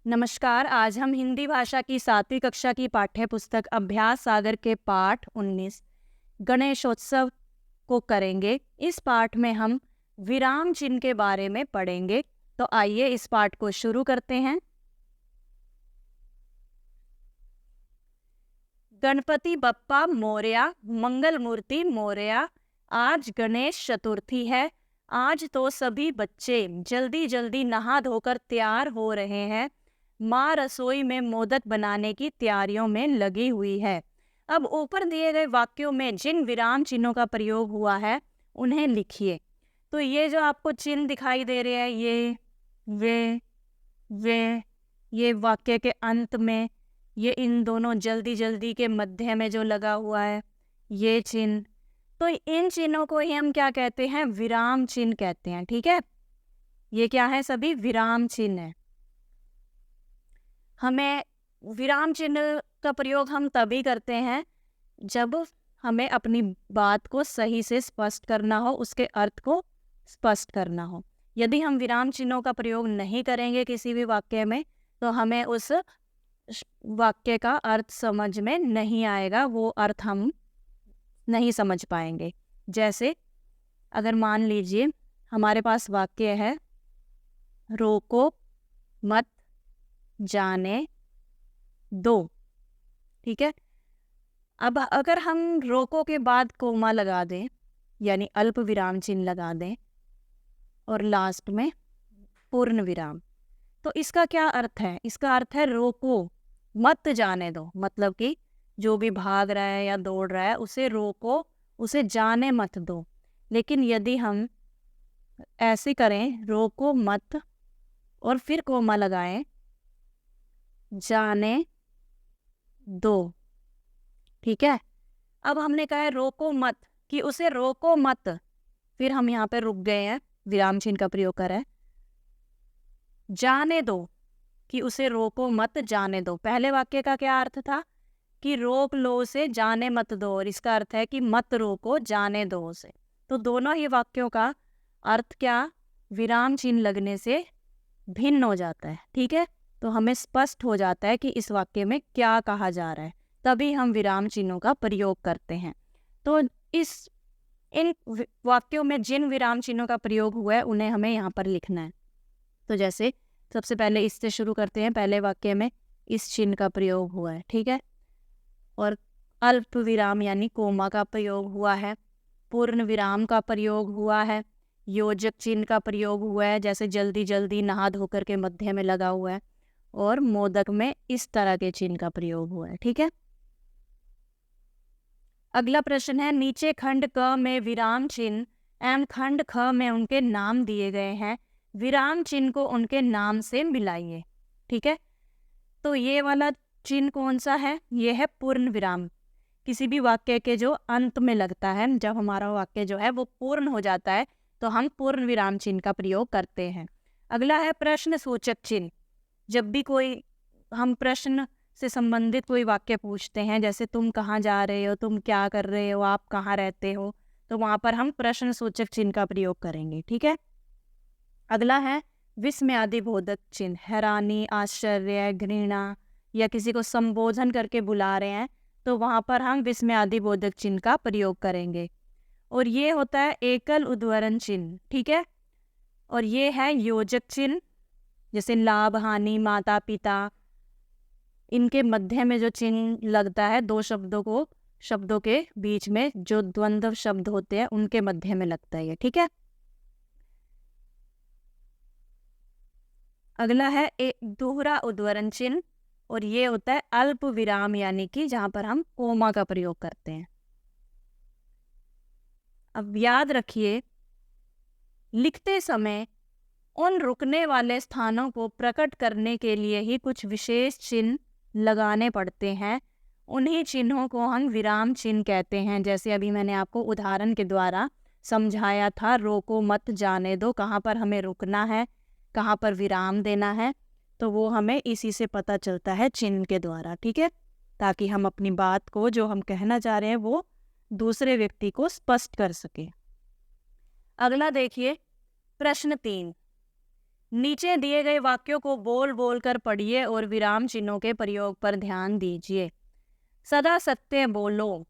नमस्कार। आज हम हिंदी भाषा की 7वीं कक्षा की पाठ्य पुस्तक अभ्यास सागर के पाठ 19 गणेशोत्सव को करेंगे। इस पाठ में हम विराम चिन्ह के बारे में पढ़ेंगे। तो आइए इस पाठ को शुरू करते हैं। गणपति बप्पा मोरया, मंगल मूर्ति मोरया। आज गणेश चतुर्थी है। आज तो सभी बच्चे जल्दी जल्दी नहा धोकर तैयार हो रहे हैं। माँ रसोई में मोदक बनाने की तैयारियों में लगी हुई है। अब ऊपर दिए गए वाक्यों में जिन विराम चिन्हों का प्रयोग हुआ है उन्हें लिखिए। तो ये जो आपको चिन्ह दिखाई दे रहे हैं, वे ये वाक्य के अंत में, ये इन दोनों जल्दी जल्दी के मध्य में जो लगा हुआ है ये चिन्ह, तो इन चिन्हों को ही हम क्या कहते हैं? विराम चिन्ह कहते हैं। ठीक है, ये क्या है? सभी विराम चिन्ह है। हमें विराम चिन्ह का प्रयोग हम तभी करते हैं जब हमें अपनी बात को सही से स्पष्ट करना हो, उसके अर्थ को स्पष्ट करना हो। यदि हम विराम चिन्हों का प्रयोग नहीं करेंगे किसी भी वाक्य में, तो हमें उस वाक्य का अर्थ समझ में नहीं आएगा, वो अर्थ हम नहीं समझ पाएंगे। जैसे अगर मान लीजिए हमारे पास वाक्य है, रोको मत जाने दो। ठीक है, अब अगर हम रोको के बाद कोमा लगा दें, यानी अल्प विराम चिन्ह लगा दें और लास्ट में पूर्ण विराम, तो इसका क्या अर्थ है? इसका अर्थ है रोको मत जाने दो, मतलब कि जो भी भाग रहा है या दौड़ रहा है उसे रोको, उसे जाने मत दो। लेकिन यदि हम ऐसे करें, रोको मत और फिर कोमा लगाएं, जाने दो। ठीक है, अब हमने कहा है रोको मत, कि उसे रोको मत, फिर हम यहाँ पे रुक गए हैं, विराम चिन्ह का प्रयोग करें। जाने दो, कि उसे रोको मत जाने दो। पहले वाक्य का क्या अर्थ था? कि रोक लो उसे, जाने मत दो, और इसका अर्थ है कि मत रोको, जाने दो उसे। तो दोनों ही वाक्यों का अर्थ क्या विराम चिन्ह लगने से भिन्न हो जाता है। ठीक है, तो हमें स्पष्ट हो जाता है कि इस वाक्य में क्या कहा जा रहा है, तभी हम विराम चिन्हों का प्रयोग करते हैं। तो इन वाक्यों में जिन विराम चिन्हों का प्रयोग हुआ है उन्हें हमें यहाँ पर लिखना है। तो जैसे सबसे पहले इससे शुरू करते हैं। पहले वाक्य में इस चिन्ह का प्रयोग हुआ है। ठीक है, और अल्प विराम यानी कोमा का प्रयोग हुआ है, पूर्ण विराम का प्रयोग हुआ है, योजक चिन्ह का प्रयोग हुआ है, जैसे जल्दी जल्दी नहा धोकर के मध्य में लगा हुआ है, और मोदक में इस तरह के चिन्ह का प्रयोग हुआ है। ठीक है, अगला प्रश्न है, नीचे खंड क में विराम चिन्ह एवं खंड ख में उनके नाम दिए गए हैं, विराम चिन्ह को उनके नाम से मिलाइए। ठीक है, तो ये वाला चिन्ह कौन सा है? ये है पूर्ण विराम। किसी भी वाक्य के जो अंत में लगता है, जब हमारा वाक्य जो है वो पूर्ण हो जाता है, तो हम पूर्ण विराम चिन्ह का प्रयोग करते हैं। अगला है प्रश्न सूचक चिन्ह। जब भी कोई हम प्रश्न से संबंधित कोई वाक्य पूछते हैं, जैसे तुम कहाँ जा रहे हो, तुम क्या कर रहे हो, आप कहाँ रहते हो, तो वहाँ पर हम प्रश्न सूचक चिन्ह का प्रयोग करेंगे। ठीक है, अगला है विस्मयादि बोधक चिन्ह। हैरानी, आश्चर्य, घृणा या किसी को संबोधन करके बुला रहे हैं, तो वहाँ पर हम विस्मयादि बोधक चिन्ह का प्रयोग करेंगे। और ये होता है एकल उद्धरण चिन्ह। ठीक है, और ये है योजक चिन्ह, जैसे लाभ, हानि, माता पिता, इनके मध्य में जो चिन्ह लगता है, दो शब्दों के बीच में जो द्वंद्व शब्द होते हैं उनके मध्य में लगता है ये। ठीक है, अगला है एक दोहरा उद्धरण चिन्ह, और ये होता है अल्प विराम, यानी कि जहां पर हम कोमा का प्रयोग करते हैं। अब याद रखिए, लिखते समय उन रुकने वाले स्थानों को प्रकट करने के लिए ही कुछ विशेष चिन्ह लगाने पड़ते हैं। उन्हीं चिन्हों को हम विराम चिन्ह कहते हैं। जैसे अभी मैंने आपको उदाहरण के द्वारा समझाया था, रोको मत जाने दो, कहाँ पर हमें रुकना है, कहाँ पर विराम देना है, तो वो हमें इसी से पता चलता है, चिन्ह के द्वारा। ठीक है, ताकि हम अपनी बात को, जो हम कहना चाह रहे हैं, वो दूसरे व्यक्ति को स्पष्ट कर सके। अगला देखिए, प्रश्न 3, नीचे दिए गए वाक्यों को बोल बोल कर पढ़िए और विराम चिन्हों के प्रयोग पर ध्यान दीजिए। सदा सत्य बोलो।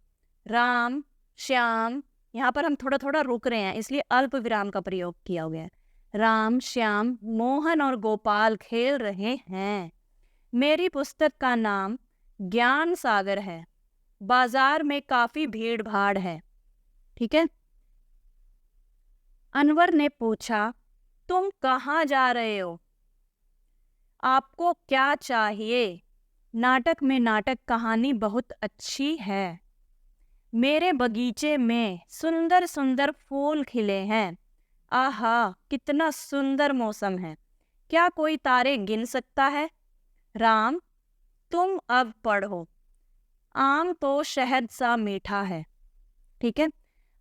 राम, श्याम, यहाँ पर हम थोड़ा थोड़ा रुक रहे हैं इसलिए अल्प विराम का प्रयोग किया हुआ है। राम, श्याम, मोहन और गोपाल खेल रहे हैं। मेरी पुस्तक का नाम ज्ञान सागर है। बाजार में काफी भीड़ भाड़ है। ठीक है। अनवर ने पूछा, तुम कहाँ जा रहे हो? आपको क्या चाहिए? नाटक में नाटक कहानी बहुत अच्छी है। मेरे बगीचे में सुंदर सुंदर फूल खिले हैं। आहा, कितना सुंदर मौसम है। क्या कोई तारे गिन सकता है? राम, तुम अब पढ़ो। आम तो शहद सा मीठा है। ठीक है।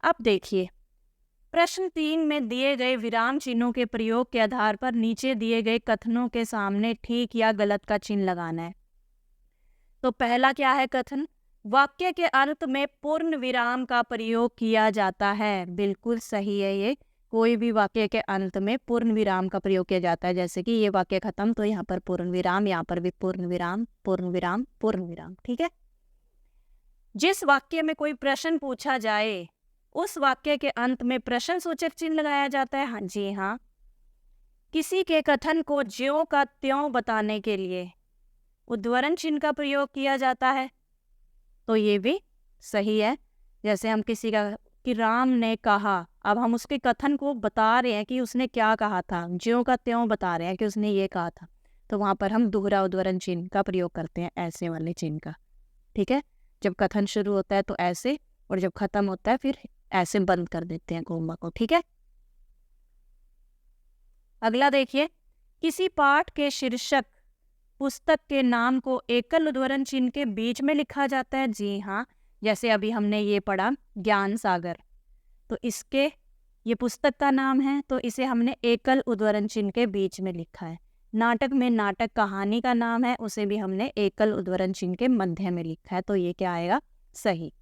अब देखिए, प्रश्न 3 में दिए गए विराम चिन्हों के प्रयोग के आधार पर नीचे दिए गए कथनों के सामने ठीक या गलत का चिन्ह लगाना है। तो पहला क्या है कथन? वाक्य के अंत में पूर्ण विराम का प्रयोग किया जाता है। बिल्कुल सही है ये। कोई भी वाक्य के अंत में पूर्ण विराम का प्रयोग किया जाता है। जैसे कि ये वाक्य खत्म तो यहाँ पर पूर्ण विराम, यहाँ पर भी पूर्ण विराम, पूर्ण विराम, पूर्ण विराम। ठीक है। जिस वाक्य में कोई प्रश्न पूछा जाए उस वाक्य के अंत में प्रश्न सूचक चिन्ह लगाया जाता है। हाँ जी हाँ। किसी के कथन को ज्यों का त्यों बताने के लिए उद्धरण चिन्ह का प्रयोग किया जाता है। तो ये भी सही है। जैसे हम किसी का कि राम ने कहा, अब हम उसके कथन को बता रहे हैं कि उसने क्या कहा था, ज्यों का त्यों बता रहे हैं कि उसने ये कहा था, तो वहां पर हम दोहरा उद्धरण चिन्ह का प्रयोग करते हैं, ऐसे वाले चिन्ह का। ठीक है। जब कथन शुरू होता है तो ऐसे, और जब खत्म होता है फिर ऐसे बंद कर देते हैं कोमा को। ठीक है। अगला देखिए, किसी पाठ के शीर्षक पुस्तक के नाम को एकल उद्धरण चिन्ह के बीच में लिखा जाता है। जी हाँ। जैसे अभी हमने ये पढ़ा ज्ञान सागर, तो इसके ये पुस्तक का नाम है तो इसे हमने एकल उद्धरण चिन्ह के बीच में लिखा है। नाटक में नाटक कहानी का नाम है, उसे भी हमने एकल उद्धरण चिन्ह के मध्य में लिखा है। तो ये क्या आएगा? सही।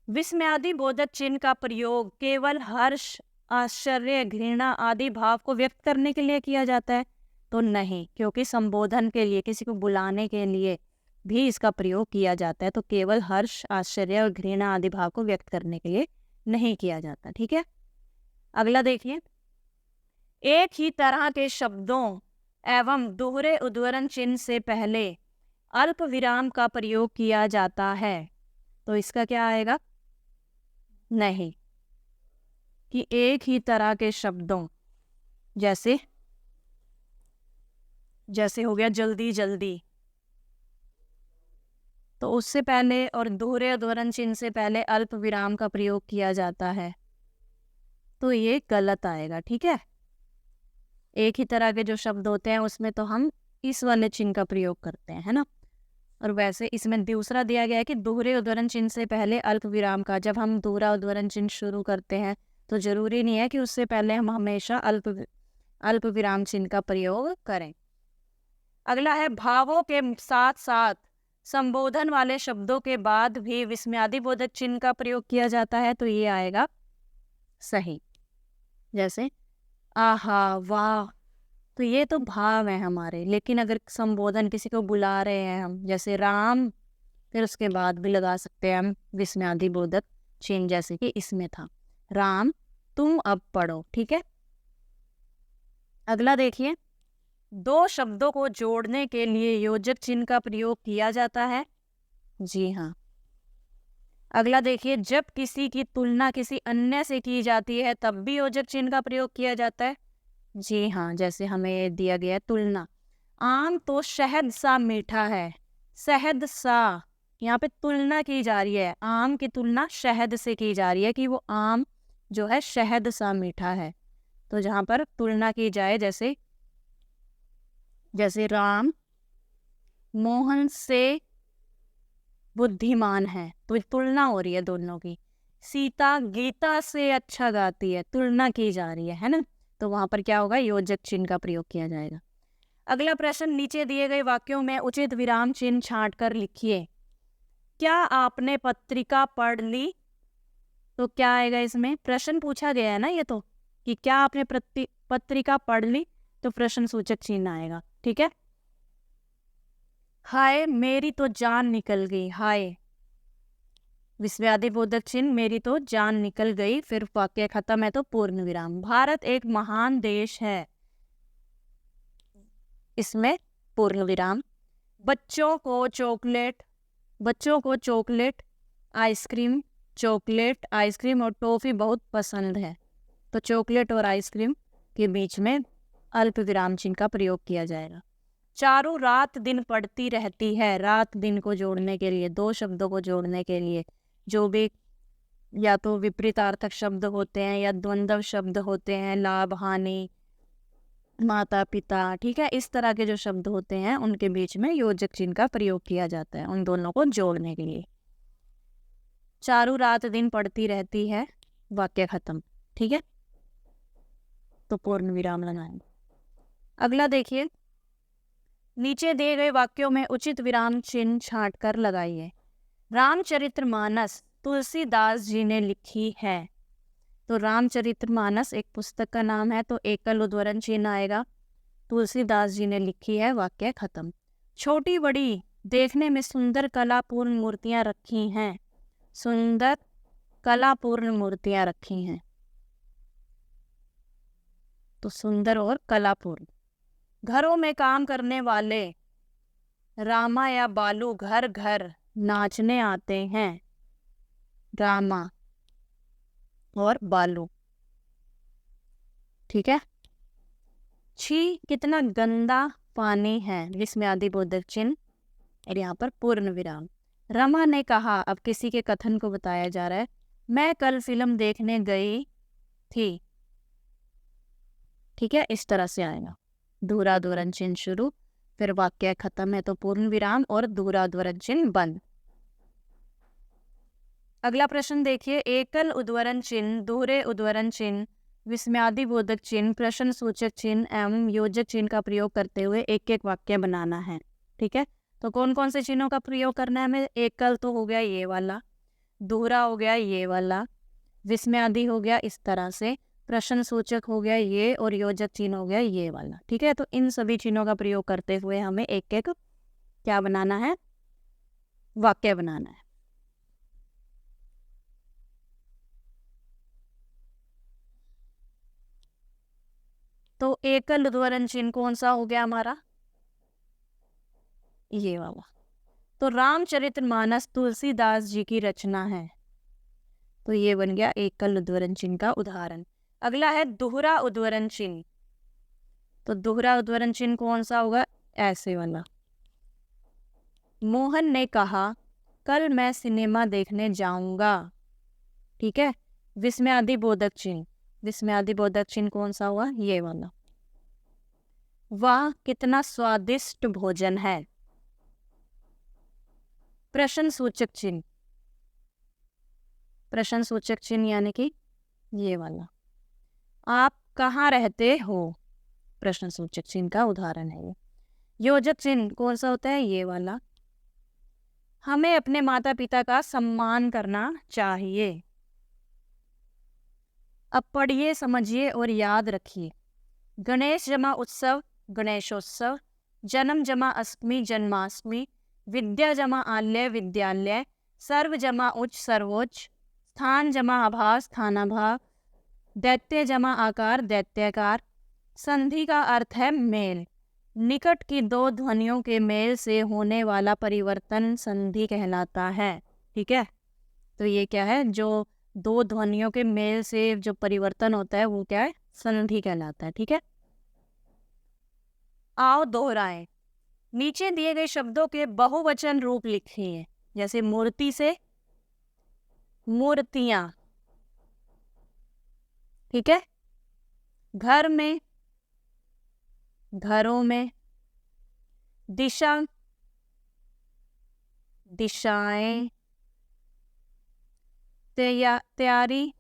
विस्मयादि बोधक चिन्ह का प्रयोग केवल हर्ष, आश्चर्य, घृणा आदि भाव को व्यक्त करने के लिए किया जाता है। तो नहीं, क्योंकि संबोधन के लिए, किसी को बुलाने के लिए भी इसका प्रयोग किया जाता है। तो केवल हर्ष, आश्चर्य और घृणा आदि भाव को व्यक्त करने के लिए नहीं किया जाता। ठीक है। अगला देखिए, एक ही तरह के शब्दों एवं दोहरे उद्धरण चिन्ह से पहले अल्प विराम का प्रयोग किया जाता है। तो इसका क्या आएगा? नहीं, कि एक ही तरह के शब्दों, जैसे हो गया जल्दी जल्दी, तो उससे पहले और दोहरे उद्धरण चिन्ह से पहले अल्प विराम का प्रयोग किया जाता है। तो ये गलत आएगा। ठीक है। एक ही तरह के जो शब्द होते हैं उसमें तो हम इस वाले चिन्ह का प्रयोग करते हैं, है ना। और वैसे इसमें दूसरा दिया गया है कि दोहरे उद्धरण चिन्ह से पहले अल्प विराम का। जब हम दोहरा उद्धरण चिन्ह शुरू करते हैं तो जरूरी नहीं है कि उससे पहले हम हमेशा अल्प विराम चिन्ह का प्रयोग करें। अगला है, भावों के साथ साथ संबोधन वाले शब्दों के बाद भी विस्मयादि बोधक चिन्ह का प्रयोग किया जाता है। तो ये आएगा सही। जैसे आहा, वाह, तो ये तो भाव है हमारे। लेकिन अगर संबोधन किसी को बुला रहे हैं हम, जैसे राम, फिर उसके बाद भी लगा सकते हैं हम विस्मयादि बोधक चिन्ह, जैसे कि इसमें था राम तुम अब पढ़ो। ठीक है। अगला देखिए, दो शब्दों को जोड़ने के लिए योजक चिन्ह का प्रयोग किया जाता है। जी हाँ। अगला देखिए, जब किसी की तुलना किसी अन्य से की जाती है तब भी योजक चिन्ह का प्रयोग किया जाता है। जी हाँ। जैसे हमें दिया गया है तुलना, आम तो शहद सा मीठा है। शहद सा, यहाँ पे तुलना की जा रही है, आम की तुलना शहद से की जा रही है कि वो आम जो है शहद सा मीठा है। तो जहाँ पर तुलना की जाए, जैसे राम मोहन से बुद्धिमान है, तो तुलना हो रही है दोनों की। सीता गीता से अच्छा गाती है, तुलना की जा रही है ना। तो वहां पर क्या होगा? योजक चिन्ह का प्रयोग किया जाएगा। अगला प्रश्न, नीचे दिए गए वाक्यों में उचित विराम चिन्ह छांटकर लिखिए। क्या आपने पत्रिका पढ़ ली? तो क्या आएगा इसमें? प्रश्न पूछा गया है ना ये तो कि क्या आपने पत्रिका पढ़ ली, तो प्रश्न सूचक चिन्ह आएगा। ठीक है। हाय मेरी तो जान निकल गई, हाय विस्मयादिबोधक चिन्ह, मेरी तो जान निकल गई, फिर वाक्य खत्म है तो पूर्ण विराम। भारत एक महान देश है, इसमें पूर्ण विराम। बच्चों को चॉकलेट, बच्चों को चॉकलेट आइसक्रीम और टॉफी बहुत पसंद है, तो चॉकलेट और आइसक्रीम के बीच में अल्प विराम चिन्ह का प्रयोग किया जाएगा। चारों रात दिन पढ़ती रहती है, रात दिन को जोड़ने के लिए, दो शब्दों को जोड़ने के लिए जो भी या तो विपरीतार्थक शब्द होते हैं या द्वंद्व शब्द होते हैं, लाभ हानि, माता पिता, ठीक है, इस तरह के जो शब्द होते हैं उनके बीच में योजक चिन्ह का प्रयोग किया जाता है उन दोनों को जोड़ने के लिए। चारों रात दिन पढ़ती रहती है, वाक्य खत्म। ठीक है, तो पूर्ण विराम लगाएं। अगला देखिए, नीचे दिए गए वाक्यों में उचित विराम चिन्ह छांट कर लगाइए। रामचरितमानस तुलसीदास जी ने लिखी है, तो रामचरितमानस एक पुस्तक का नाम है, तो एकल उद्धरण चिन्ह आएगा। तुलसीदास जी ने लिखी है, वाक्य खत्म। छोटी बड़ी देखने में सुंदर कलापूर्ण मूर्तियां रखी हैं, सुंदर कलापूर्ण मूर्तियां रखी हैं, तो सुंदर और कलापूर्ण। घरों में काम करने वाले रामा या बालू घर घर नाचने आते हैं, रामा और बालू। ठीक है। छी कितना गंदा पानी है, विस्मयादिबोधक चिन्ह और यहाँ पर पूर्ण विराम। रमा ने कहा, अब किसी के कथन को बताया जा रहा है, मैं कल फिल्म देखने गई थी। ठीक है, इस तरह से आएगा। दूहरा उद्धरण चिन्ह शुरू, फिर वाक्य खत्म है तो पूर्ण विराम और दूहरा उद्धरण चिन्ह बंद। अगला प्रश्न देखिए, एकल उद्धरण चिन्ह, दोहरे उद्धरण चिन्ह, विस्मयादिबोधक चिन्ह, प्रश्न सूचक चिन्ह एवं योजक चिन्ह का प्रयोग करते हुए एक एक वाक्य बनाना है। ठीक है, तो कौन कौन से चिन्हों का प्रयोग करना है हमें? एकल तो हो गया ये वाला, दोहरा हो गया ये वाला, विस्मयादि हो गया इस तरह से, प्रश्न सूचक हो गया ये, और योजक चिन्ह हो गया ये वाला। ठीक है, तो इन सभी चिन्हों का प्रयोग करते हुए हमें एक एक क्या बनाना है? वाक्य बनाना है। तो एकल उद्धरण चिन्ह कौन सा हो गया हमारा? ये वाला। तो रामचरितमानस तुलसीदास जी की रचना है, तो ये बन गया एकल उद्धरण चिन्ह का उदाहरण। अगला है दोहरा उद्धरण चिन्ह, तो दोहरा उद्धरण चिन्ह कौन सा होगा? ऐसे वाला। मोहन ने कहा, कल मैं सिनेमा देखने जाऊंगा। ठीक है, विस्मयादिबोधक चिन्ह, विस्मयादिबोधक चिन्ह कौन सा हुआ? ये वाला। वाह कितना स्वादिष्ट भोजन है, प्रश्न सूचक चिन्ह, प्रश्न सूचक चिन्ह यानी कि ये वाला। आप कहाँ रहते हो, प्रश्न सूचक चिन्ह का उदाहरण है ये। योजक चिन्ह कौन सा होता है? ये वाला। हमें अपने माता पिता का सम्मान करना चाहिए। अब पढ़िए, समझिए और याद रखिए। गणेश जमा उत्सव, गणेशोत्सव। जन्म जमा अष्टमी, जन्माष्टमी। विद्या जमा आल्य, विद्यालय। सर्व जमा उच्च, सर्वोच्च। स्थान जमा आभास, स्थानाभाव। दैत्य जमा आकार, दैत्याकार। संधि का अर्थ है मेल। निकट की दो ध्वनियों के मेल से होने वाला परिवर्तन संधि कहलाता है। ठीक है, तो ये क्या है? जो दो ध्वनियों के मेल से जो परिवर्तन होता है वो क्या है? संधि कहलाता है। ठीक है, आओ दोहराएं। नीचे दिए गए शब्दों के बहुवचन रूप लिखिए, जैसे मूर्ति से मूर्तियां। ठीक है, घर में घरों में। दिशा दिशाएं। तैयारी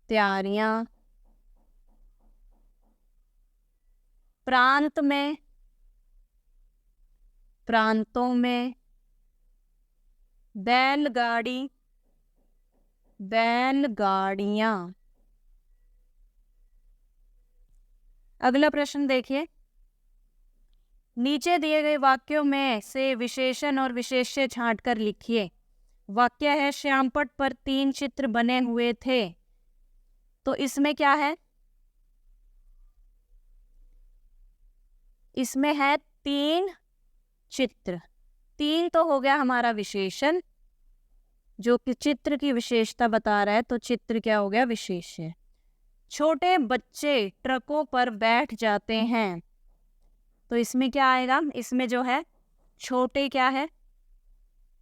तैयारियां। प्रांत में प्रांतों में। बैलगाड़ी बैलगाड़ियां। अगला प्रश्न देखिए, नीचे दिए गए वाक्यों में से विशेषण और विशेष्य छांटकर लिखिए। वाक्य है, श्यामपट्ट पर 3 चित्र बने हुए थे। तो इसमें क्या है? इसमें है 3 चित्र। 3 तो हो गया हमारा विशेषण, जो कि चित्र की विशेषता बता रहा है, तो चित्र क्या हो गया? विशेष्य। छोटे बच्चे ट्रकों पर बैठ जाते हैं, तो इसमें क्या आएगा? इसमें जो है छोटे क्या है?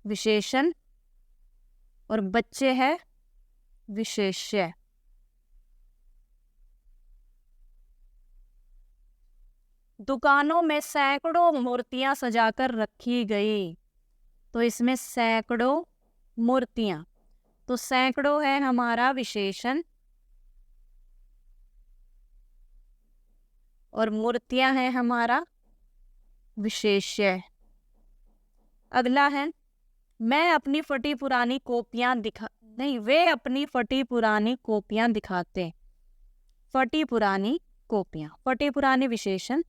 विशेषण, और बच्चे है विशेष्य। दुकानों में सैकड़ों मूर्तियां सजाकर रखी गई, तो इसमें सैकड़ों मूर्तियां, तो सैकड़ों है हमारा विशेषण और मूर्तियां है हमारा विशेष्य। अगला है, मैं अपनी फटी पुरानी कॉपियां वे अपनी फटी पुरानी कॉपियां दिखाते। फटी पुरानी कॉपियां, फटी पुरानी विशेषण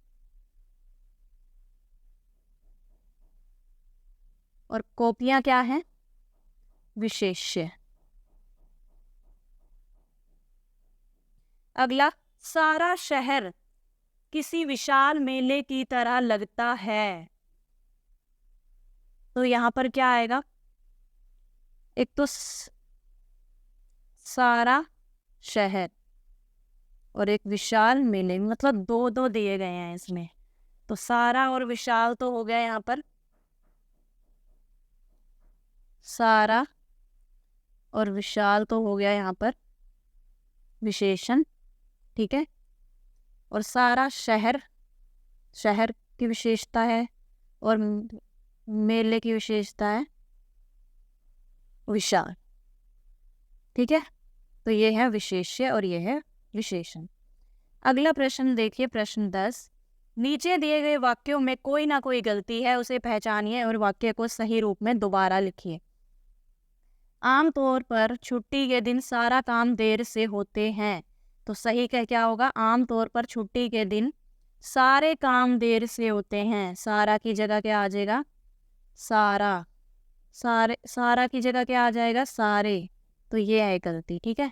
और कॉपियां क्या है? विशेष्य। अगला, सारा शहर किसी विशाल मेले की तरह लगता है, तो यहां पर क्या आएगा? एक तो सारा शहर और एक विशाल मेले, मतलब 2-2 दिए गए हैं इसमें, तो सारा और विशाल तो हो गया यहाँ पर, सारा और विशाल तो हो गया यहाँ पर विशेषण, ठीक है। और सारा शहर, शहर की विशेषता है, और मेले की विशेषता है विशाल, ठीक है। तो ये है विशेष्य और ये है विशेषण। अगला प्रश्न देखिए, प्रश्न 10, नीचे दिए गए वाक्यों में कोई ना कोई गलती है, उसे पहचानिए और वाक्य को सही रूप में दोबारा लिखिए। आमतौर पर छुट्टी के दिन सारा काम देर से होते हैं, तो सही क्या होगा? आमतौर पर छुट्टी के दिन सारे काम देर से होते हैं। सारा की जगह क्या आ जाएगा? सारा। सारा की जगह क्या आ जाएगा? सारे। तो ये है गलती, ठीक है।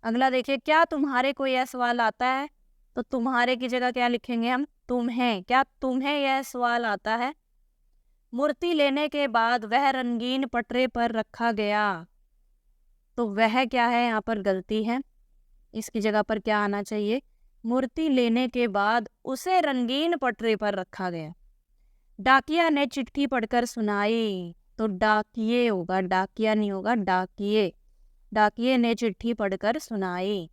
अगला देखिए, क्या तुम्हारे कोई यह सवाल आता है, तो तुम्हारे की जगह क्या लिखेंगे हम? तुम्हें। क्या तुम्हें यह सवाल आता है? मूर्ति लेने के बाद वह रंगीन पटरे पर रखा गया, तो वह क्या है? यहाँ पर गलती है, इसकी जगह पर क्या आना चाहिए? मूर्ति लेने के बाद उसे रंगीन पटरे पर रखा गया। डाकिया ने चिट्ठी पढ़कर सुनाई, तो डाकिये होगा, डाकिया नहीं होगा, डाकिये। डाकिये ने चिट्ठी पढ़कर सुनाई।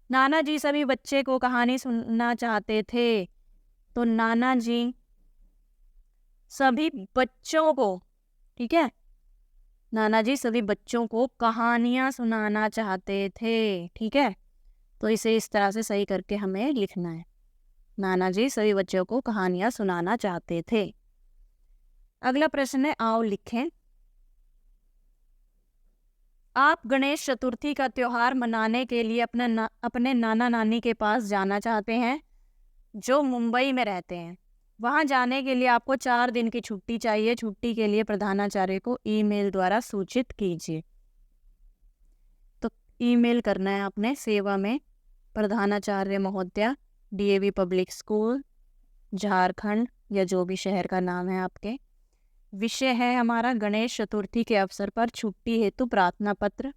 नाना जी सभी बच्चे को कहानी सुनना चाहते थे, तो नाना जी सभी बच्चों को, ठीक है, नाना जी सभी बच्चों को कहानियां सुनाना चाहते थे, ठीक है। तो इसे इस तरह से सही करके हमें लिखना है, नाना जी सभी बच्चों को कहानियां सुनाना चाहते थे। अगला प्रश्न है, आओ लिखें। आप गणेश चतुर्थी का त्योहार मनाने के लिए अपने नाना नानी के पास जाना चाहते हैं, जो मुंबई में रहते हैं। वहां जाने के लिए आपको 4 दिन की छुट्टी चाहिए। छुट्टी के लिए प्रधानाचार्य को ईमेल द्वारा सूचित कीजिए। तो ईमेल करना है आपने, सेवा में प्रधानाचार्य महोदया, डीएवी पब्लिक स्कूल, झारखंड, या जो भी शहर का नाम है आपके। विषय है हमारा गणेश चतुर्थी के अवसर पर छुट्टी हेतु प्रार्थना पत्र।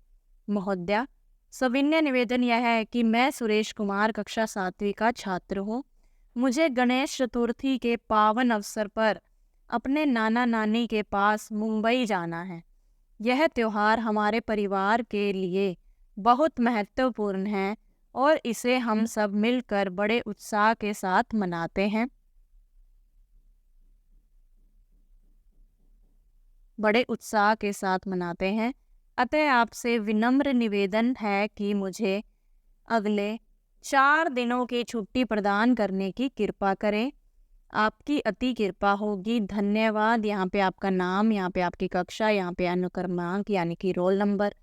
महोदया, सविनय निवेदन यह है कि मैं सुरेश कुमार कक्षा 7वीं का छात्र हूँ। मुझे गणेश चतुर्थी के पावन अवसर पर अपने नाना नानी के पास मुंबई जाना है। यह त्योहार हमारे परिवार के लिए बहुत महत्वपूर्ण है और इसे हम सब मिलकर बड़े उत्साह के साथ मनाते हैं। बड़े उत्साह के साथ मनाते हैं। अतः आपसे विनम्र निवेदन है कि मुझे अगले 4 दिनों की छुट्टी प्रदान करने की कृपा करें। आपकी अति कृपा होगी। धन्यवाद। यहाँ पे आपका नाम, यहाँ पे आपकी कक्षा, यहाँ पे अनुक्रमांक यानी कि रोल नंबर,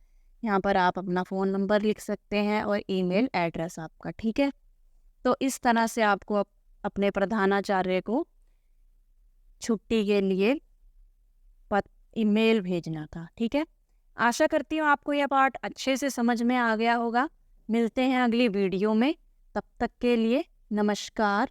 यहाँ पर आप अपना फ़ोन नंबर लिख सकते हैं और ईमेल एड्रेस आपका, ठीक है। तो इस तरह से आपको अपने प्रधानाचार्य को छुट्टी के लिए ईमेल भेजना था, ठीक है। आशा करती हूँ आपको यह पार्ट अच्छे से समझ में आ गया होगा। मिलते हैं अगली वीडियो में, तब तक के लिए नमस्कार।